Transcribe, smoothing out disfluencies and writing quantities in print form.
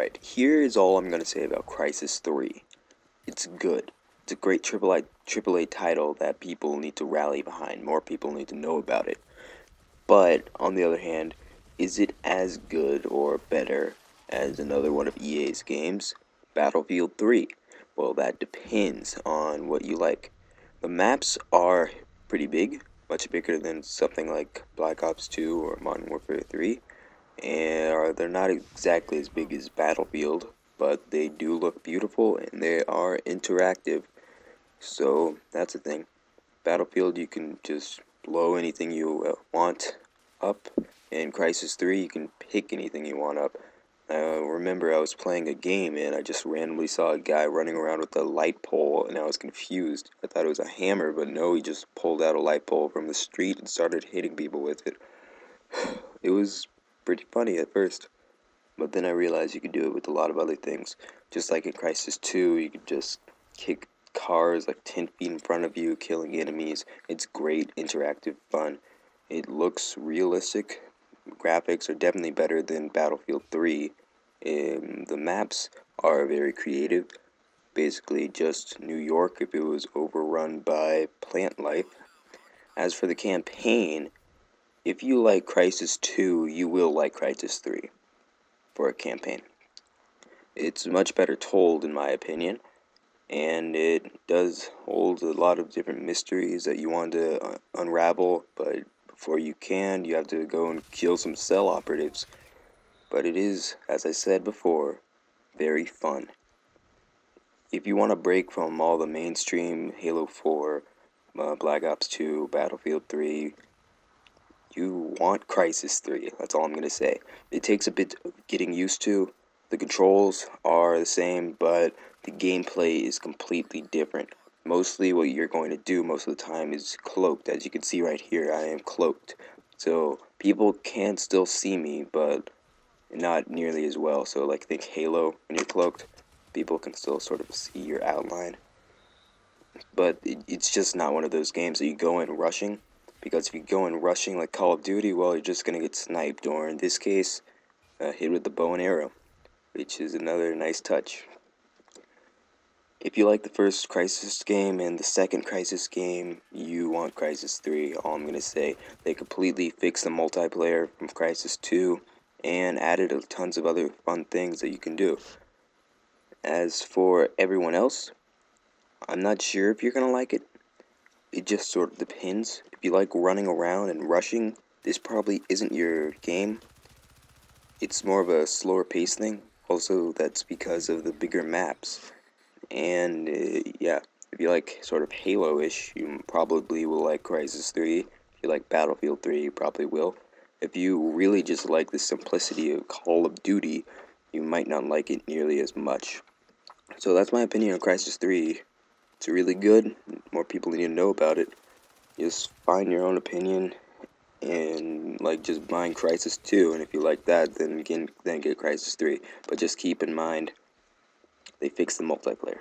Alright, here is all I'm going to say about CRYSIS 3. It's good. It's a great AAA title that people need to rally behind. More people need to know about it. But, on the other hand, is it as good or better as another one of EA's games? Battlefield 3. Well, that depends on what you like. The maps are pretty big, much bigger than something like Black Ops 2 or Modern Warfare 3. And they're not exactly as big as Battlefield, but they do look beautiful and they are interactive. So that's the thing. Battlefield, you can just blow anything you want up. In CRYSIS 3, you can pick anything you want up. Remember, I was playing a game and I just randomly saw a guy running around with a light pole and I was confused. I thought it was a hammer, but no, he just pulled out a light pole from the street and started hitting people with it. It was pretty funny at first, but then I realized you could do it with a lot of other things. Just like in CRYSIS 2, you could just kick cars like 10 feet in front of you, killing enemies. It's great, interactive fun. It looks realistic. Graphics are definitely better than Battlefield 3. The maps are very creative. Basically just New York if it was overrun by plant life. As for the campaign, if you like CRYSIS 2, you will like CRYSIS 3 for a campaign. It's much better told, in my opinion, and it does hold a lot of different mysteries that you want to unravel, but before you can, you have to go and kill some cell operatives. But it is, as I said before, very fun. If you want a break from all the mainstream Halo 4, Black Ops 2, Battlefield 3, you want CRYSIS 3, that's all I'm going to say. It takes a bit of getting used to. The controls are the same, but the gameplay is completely different. Mostly what you're going to do most of the time is cloaked. As you can see right here, I am cloaked. So people can still see me, but not nearly as well. So like think Halo, when you're cloaked, people can still sort of see your outline. But it's just not one of those games that you go in rushing. Because if you go in rushing like Call of Duty, well, you're just going to get sniped, or in this case, hit with the bow and arrow, which is another nice touch. If you like the first CRYSIS game and the second CRYSIS game, you want CRYSIS 3, all I'm going to say. They completely fixed the multiplayer from CRYSIS 2 and added tons of other fun things that you can do. As for everyone else, I'm not sure if you're going to like it. It just sort of depends. If you like running around and rushing, this probably isn't your game. It's more of a slower pace thing. Also, that's because of the bigger maps. And, yeah, if you like sort of Halo-ish, you probably will like CRYSIS 3. If you like Battlefield 3, you probably will. If you really just like the simplicity of Call of Duty, you might not like it nearly as much. So that's my opinion on CRYSIS 3. It's really good. More people need to know about it. Just find your own opinion and like just buying CRYSIS 2, and if you like that, then get CRYSIS 3. But just keep in mind, they fixed the multiplayer.